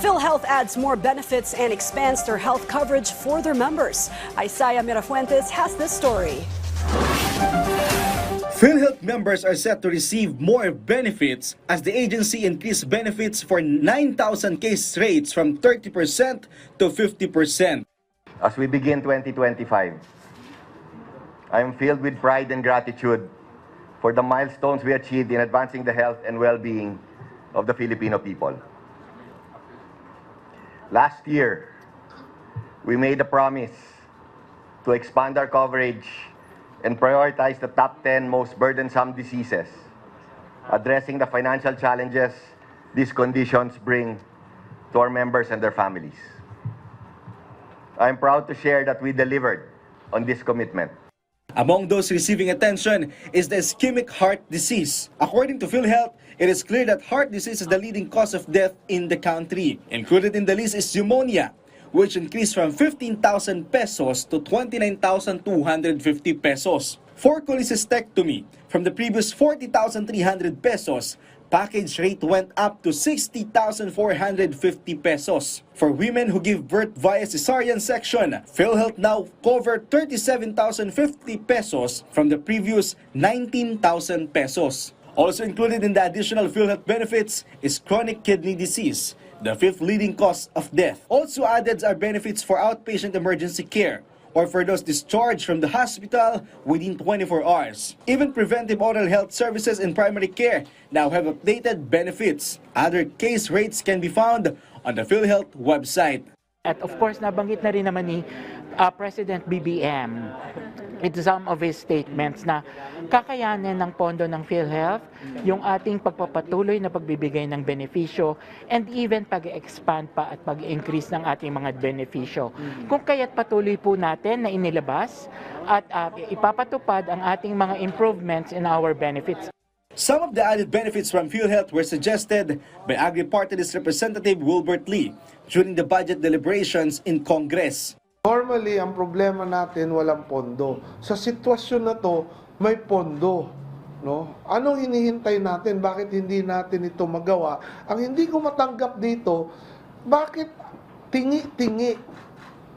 PhilHealth adds more benefits and expands their health coverage for their members. Isaiah Mirafuentes has this story. PhilHealth members are set to receive more benefits as the agency increased benefits for 9,000 case rates from 30% to 50%. As we begin 2025, I am filled with pride and gratitude for the milestones we achieved in advancing the health and well-being of the Filipino people. Last year, we made a promise to expand our coverage and prioritize the top 10 most burdensome diseases, addressing the financial challenges these conditions bring to our members and their families. I am proud to share that we delivered on this commitment. Among those receiving attention is the ischemic heart disease. According to PhilHealth, it is clear that heart disease is the leading cause of death in the country. Included in the list is pneumonia, which increased from 15,000 pesos to 29,250 pesos. For cholecystectomy, from the previous 40,300 pesos, package rate went up to 60,450 pesos. For women who give birth via cesarean section, PhilHealth now covered 37,050 pesos from the previous 19,000 pesos. Also included in the additional PhilHealth benefits is chronic kidney disease, the fifth leading cause of death. Also added are benefits for outpatient emergency care or for those discharged from the hospital within 24 hours. Even preventive oral health services in primary care now have updated benefits. Other case rates can be found on the PhilHealth website. At of course, nabanggit na rin naman ni President BBM in some of his statements na kakayanin ng pondo ng PhilHealth yung ating pagpapatuloy na pagbibigay ng benepisyo and even pag-expand pa at pag-increase ng ating mga benepisyo. Kung kaya't patuloy po natin na inilabas at ipapatupad ang ating mga improvements in our benefits. Some of the added benefits from PhilHealth were suggested by Agri-Party List Representative Wilbert Lee during the budget deliberations in Congress. Normally, ang problema natin walang pondo. Sa sitwasyon na to, may pondo. No? Anong hinihintay natin? Bakit hindi natin ito magawa? Ang hindi ko matanggap dito, bakit tingi-tingi?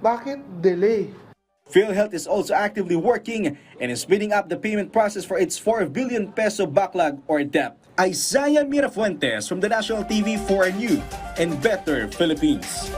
Bakit delay? PhilHealth is also actively working and is speeding up the payment process for its 4 billion peso backlog or debt. Isaiah Mirafuentes from the National TV for a new and better Philippines.